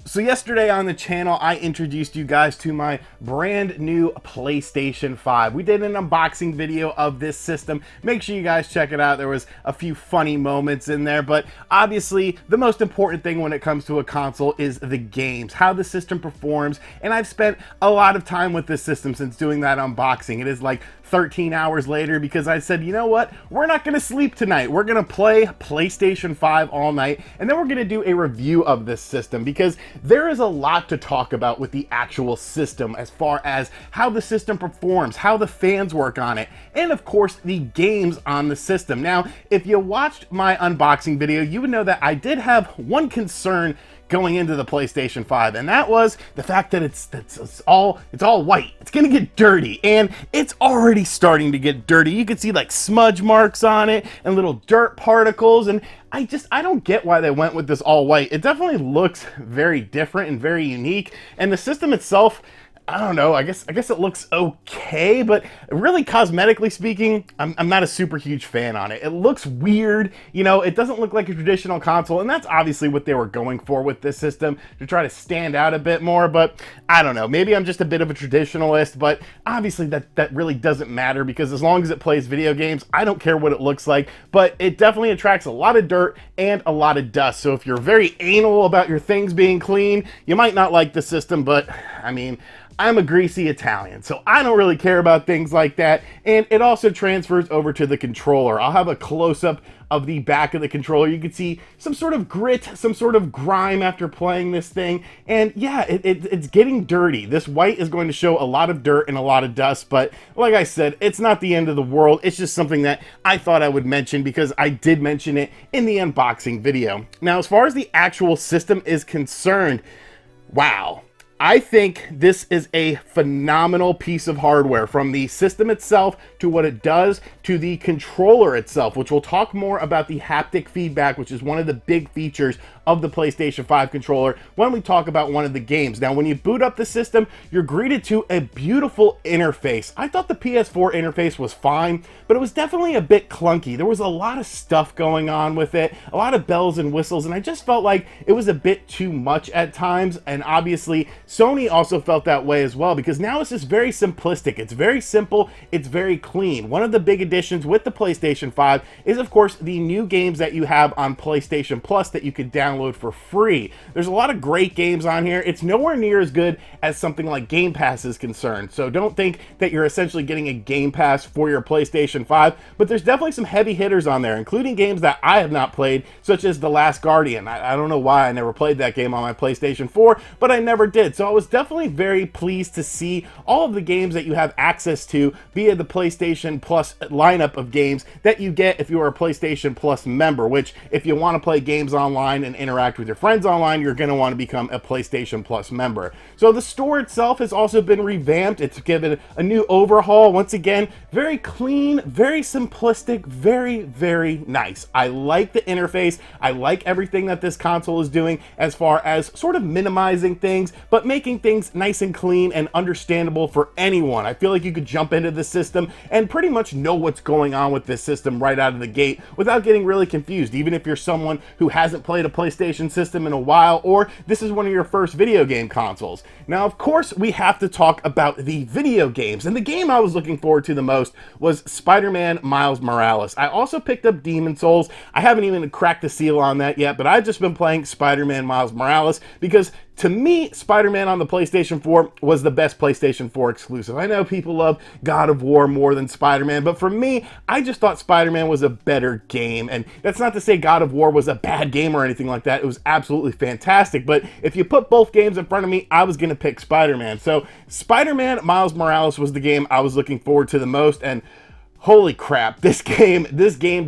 So yesterday on the channel, I introduced you guys to my brand new PlayStation 5. We did an unboxing video of this system. Make sure you guys check it out. There was a few funny moments in there, but obviously the most important thing when it comes to a console is the games, how the system performs, and I've spent a lot of time with this system since doing that unboxing. It is like 13 hours later because I said, you know what, we're not going to sleep tonight. We're going to play PlayStation 5 all night, and then we're going to do a review of this system because there is a lot to talk about with the actual system as far as how the system performs, how the fans work on it, and of course the games on the system. Now, if you watched my unboxing video, you would know that I did have one concern going into the PlayStation 5, and that was the fact that it's all white. It's gonna get dirty, and it's already starting to get dirty. You can see like smudge marks on it and little dirt particles, and I don't get why they went with this all white. It definitely looks very different and very unique, and the system itself, I don't know, I guess it looks okay, but really cosmetically speaking, I'm not a super huge fan on it. It looks weird, you know, it doesn't look like a traditional console, and that's obviously what they were going for with this system, to try to stand out a bit more, but I don't know, maybe I'm just a bit of a traditionalist, but obviously that really doesn't matter, because as long as it plays video games, I don't care what it looks like, but it definitely attracts a lot of dirt and a lot of dust, so if you're very anal about your things being clean, you might not like the system, but I mean, I'm a greasy Italian, so I don't really care about things like that, and it also transfers over to the controller. I'll have a close-up of the back of the controller. You can see some sort of grit, some sort of grime after playing this thing, and yeah, it's getting dirty. This white is going to show a lot of dirt and a lot of dust, but like I said, it's not the end of the world. It's just something that I thought I would mention because I did mention it in the unboxing video. Now, as far as the actual system is concerned, wow. I think this is a phenomenal piece of hardware, from the system itself to what it does to the controller itself, which we'll talk more about the haptic feedback, which is one of the big features of the PlayStation 5 controller when we talk about one of the games. Now, when you boot up the system, you're greeted to a beautiful interface. I thought the PS4 interface was fine, but it was definitely a bit clunky. There was a lot of stuff going on with it, a lot of bells and whistles, and I just felt like it was a bit too much at times, and obviously Sony also felt that way as well, because now it's just very simplistic. It's very simple, it's very clean. One of the big additions with the PlayStation 5 is, of course, the new games that you have on PlayStation Plus that you could download for free. There's a lot of great games on here. It's nowhere near as good as something like Game Pass is concerned, so don't think that you're essentially getting a Game Pass for your PlayStation 5, but there's definitely some heavy hitters on there, including games that I have not played, such as The Last Guardian. I don't know why I never played that game on my PlayStation 4, but I never did, so I was definitely very pleased to see all of the games that you have access to via the PlayStation Plus lineup of games that you get if you are a PlayStation Plus member, which if you want to play games online and interact with your friends online, you're going to want to become a PlayStation Plus member. So the store itself has also been revamped. It's given a new overhaul. Once again, very clean, very simplistic, very, very nice. I like the interface. I like everything that this console is doing as far as sort of minimizing things, but making things nice and clean and understandable for anyone. I feel like you could jump into the system and pretty much know what's going on with this system right out of the gate without getting really confused, even if you're someone who hasn't played a PlayStation system in a while, or this is one of your first video game consoles. Now, of course, we have to talk about the video games, and the game I was looking forward to the most was Spider-Man Miles Morales. I also picked up Demon's Souls. I haven't even cracked the seal on that yet, but I've just been playing Spider-Man Miles Morales because to me, Spider-Man on the PlayStation 4 was the best PlayStation 4 exclusive. I know people love God of War more than Spider-Man, but for me, I just thought Spider-Man was a better game. And that's not to say God of War was a bad game or anything like that. It was absolutely fantastic. But if you put both games in front of me, I was going to pick Spider-Man. So Spider-Man Miles Morales was the game I was looking forward to the most. And holy crap, this game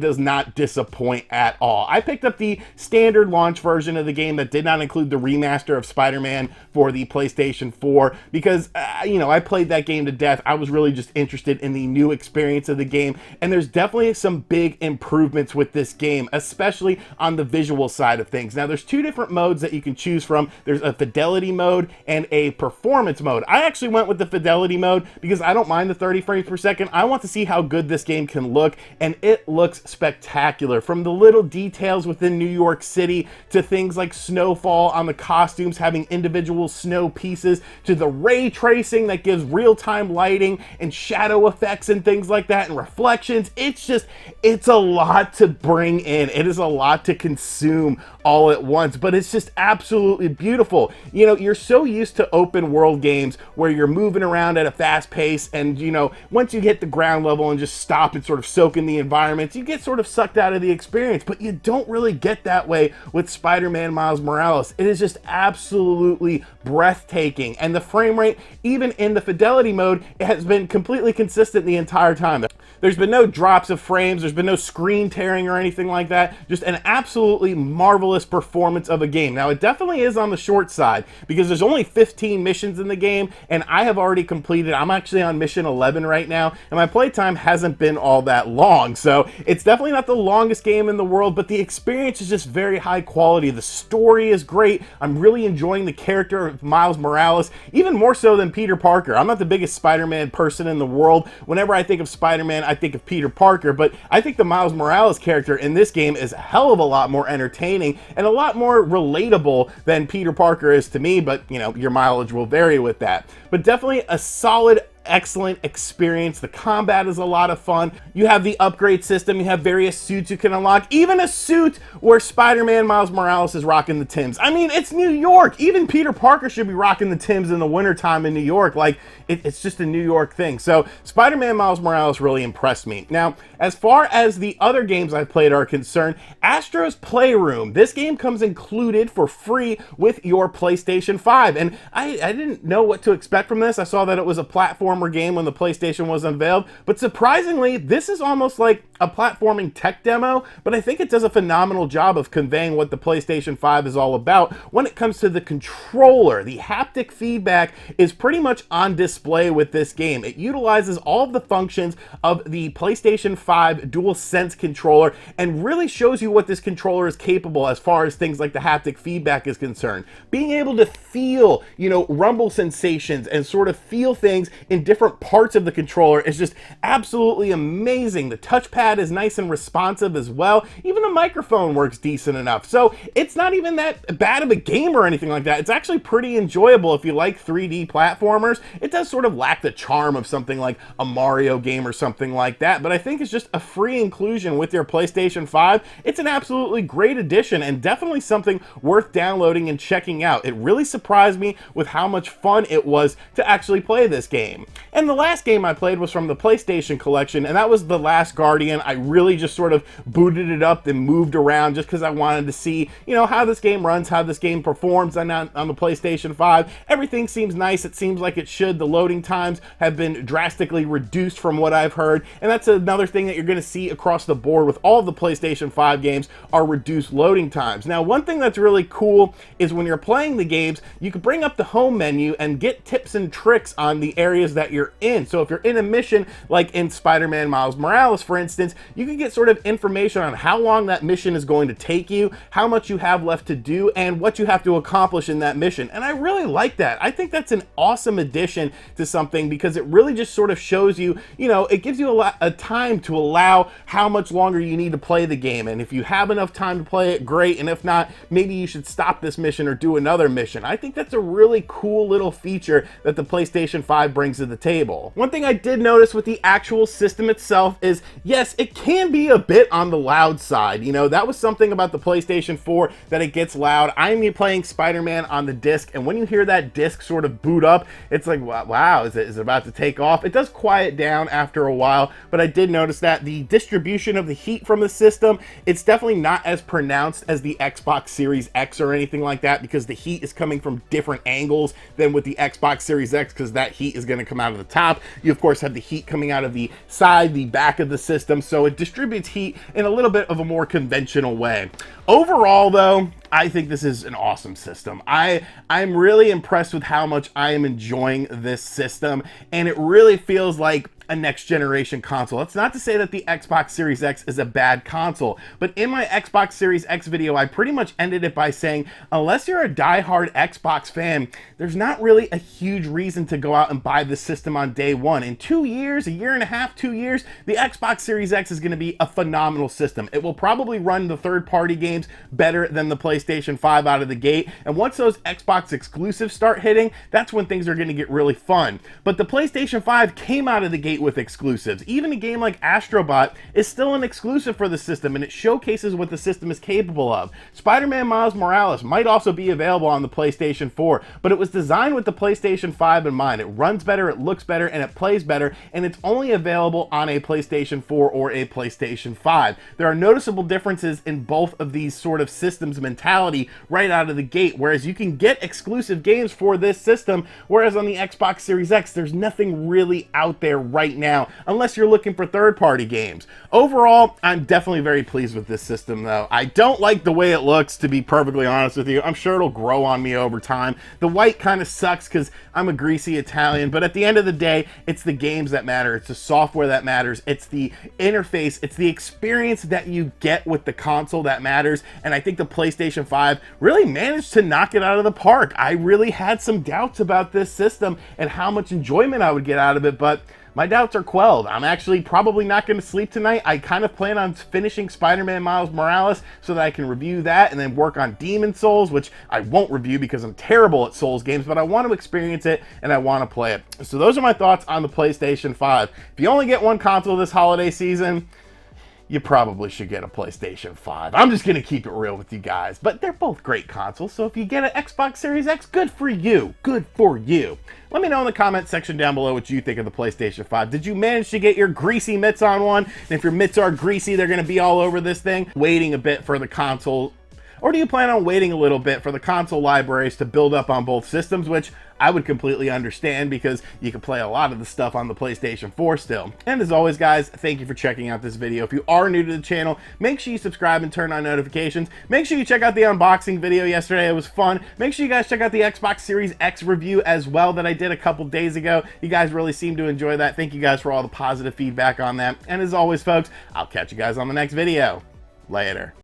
does not disappoint at all. I picked up the standard launch version of the game that did not include the remaster of Spider-Man for the PlayStation 4 because, you know, I played that game to death. I was really just interested in the new experience of the game, and there's definitely some big improvements with this game, especially on the visual side of things. Now, there's two different modes that you can choose from. There's a Fidelity Mode and a Performance Mode. I actually went with the Fidelity Mode because I don't mind the 30 frames per second. I want to see how good good this game can look, and it looks spectacular. From the little details within New York City to things like snowfall on the costumes having individual snow pieces, to the ray tracing that gives real-time lighting and shadow effects and things like that and reflections. It's a lot to bring in. It is a lot to consume all at once, but it's just absolutely beautiful. You know, you're so used to open world games where you're moving around at a fast pace, and you know, once you hit the ground level and just stop and sort of soak in the environments, you get sort of sucked out of the experience. But you don't really get that way with Spider-Man Miles Morales. It is just absolutely breathtaking, and the frame rate, even in the Fidelity mode, it has been completely consistent the entire time. There's been no drops of frames, there's been no screen tearing or anything like that. Just an absolutely marvelous performance of a game. Now, it definitely is on the short side because there's only 15 missions in the game, and I have already completed, I'm actually on mission 11 right now, and my playtime hasn't been all that long. So it's definitely not the longest game in the world, but the experience is just very high quality. The story is great. I'm really enjoying the character of Miles Morales, even more so than Peter Parker. I'm not the biggest Spider-Man person in the world. Whenever I think of Spider-Man, I think of Peter Parker, but I think the Miles Morales character in this game is a hell of a lot more entertaining and a lot more relatable than Peter Parker is to me, but you know, your mileage will vary with that. But definitely a solid, excellent experience. The combat is a lot of fun. You have the upgrade system. You have various suits you can unlock. Even a suit where Spider-Man Miles Morales is rocking the Timbs. I mean, it's New York. Even Peter Parker should be rocking the Timbs in the wintertime in New York. Like, it's just a New York thing. So Spider-Man Miles Morales really impressed me. Now, as far as the other games I've played are concerned, Astro's Playroom. This game comes included for free with your PlayStation 5. And I didn't know what to expect from this. I saw that it was a platform game when the PlayStation was unveiled, but surprisingly, this is almost like a platforming tech demo, but I think it does a phenomenal job of conveying what the PlayStation 5 is all about when it comes to the controller. The haptic feedback is pretty much on display with this game. It utilizes all of the functions of the PlayStation 5 DualSense controller and really shows you what this controller is capable as far as things like the haptic feedback is concerned. Being able to feel, you know, rumble sensations and sort of feel things in different parts of the controller is just absolutely amazing. The touchpad is nice and responsive as well. Even the microphone works decent enough. So it's not even that bad of a game or anything like that. It's actually pretty enjoyable if you like 3D platformers. It does sort of lack the charm of something like a Mario game or something like that, but I think it's just a free inclusion with your PlayStation 5. It's an absolutely great addition and definitely something worth downloading and checking out. It really surprised me with how much fun it was to actually play this game. And the last game I played was from the PlayStation collection, and that was The Last Guardian. I really just sort of booted it up and moved around just because I wanted to see, you know, how this game runs, how this game performs on the PlayStation 5. Everything seems nice. It seems like it should. The loading times have been drastically reduced from what I've heard, and that's another thing that you're going to see across the board with all of the PlayStation 5 games are reduced loading times. Now, one thing that's really cool is when you're playing the games, you can bring up the home menu and get tips and tricks on the areas that you're in. So if you're in a mission, like in Spider-Man Miles Morales, for instance, you can get sort of information on how long that mission is going to take you, how much you have left to do, and what you have to accomplish in that mission. And I really like that. I think that's an awesome addition to something because it really just sort of shows you, you know, it gives you a lot of time to allow how much longer you need to play the game. And if you have enough time to play it, great. And if not, maybe you should stop this mission or do another mission. I think that's a really cool little feature that the PlayStation 5 brings to the table. One thing I did notice with the actual system itself is, yes, it can be a bit on the loud side. You know, that was something about the PlayStation 4 that it gets loud. I'm playing Spider-Man on the disc, and when you hear that disc sort of boot up, it's like, wow, is it about to take off? It does quiet down after a while, but I did notice that the distribution of the heat from the system, it's definitely not as pronounced as the Xbox Series X or anything like that, because the heat is coming from different angles than with the Xbox Series X, because that heat is going to come out of the top. You of course have the heat coming out of the side, the back of the system, so it distributes heat in a little bit of a more conventional way. Overall though, I think this is an awesome system. I'm really impressed with how much I am enjoying this system, and it really feels like a next generation console. That's not to say that the Xbox Series X is a bad console, but in my Xbox Series X video, I pretty much ended it by saying, unless you're a diehard Xbox fan, there's not really a huge reason to go out and buy the system on day one. In 2 years, a year and a half, 2 years, the Xbox Series X is going to be a phenomenal system. It will probably run the third-party games better than the PlayStation 5 out of the gate, and once those Xbox exclusives start hitting, that's when things are going to get really fun. But the PlayStation 5 came out of the gate with exclusives. Even a game like Astrobot is still an exclusive for the system, and it showcases what the system is capable of. Spider-Man Miles Morales might also be available on the PlayStation 4, but it was designed with the PlayStation 5 in mind. It runs better, it looks better, and it plays better, and it's only available on a PlayStation 4 or a PlayStation 5. There are noticeable differences in both of these sort of systems mentality right out of the gate, whereas you can get exclusive games for this system, whereas on the Xbox Series X, there's nothing really out there right now, unless you're looking for third-party games. Overall, I'm definitely very pleased with this system, though. I don't like the way it looks, to be perfectly honest with you. I'm sure it'll grow on me over time. The white kind of sucks because I'm a greasy Italian, but at the end of the day, it's the games that matter. It's the software that matters. It's the interface. It's the experience that you get with the console that matters, and I think the PlayStation 5 really managed to knock it out of the park. I really had some doubts about this system and how much enjoyment I would get out of it, but my doubts are quelled. I'm actually probably not going to sleep tonight. I kind of plan on finishing Spider-Man Miles Morales so that I can review that and then work on Demon Souls, which I won't review because I'm terrible at Souls games, but I want to experience it and I want to play it. So those are my thoughts on the PlayStation 5. If you only get one console this holiday season, you probably should get a PlayStation 5. I'm just going to keep it real with you guys. But they're both great consoles, so if you get an Xbox Series X, good for you. Good for you. Let me know in the comment section down below what you think of the PlayStation 5. Did you manage to get your greasy mitts on one? And if your mitts are greasy, they're going to be all over this thing. Waiting a bit for the console. Or do you plan on waiting a little bit for the console libraries to build up on both systems, which I would completely understand because you can play a lot of the stuff on the PlayStation 4 still. And as always, guys, thank you for checking out this video. If you are new to the channel, make sure you subscribe and turn on notifications. Make sure you check out the unboxing video yesterday. It was fun. Make sure you guys check out the Xbox Series X review as well that I did a couple days ago. You guys really seem to enjoy that. Thank you guys for all the positive feedback on that. And as always, folks, I'll catch you guys on the next video. Later.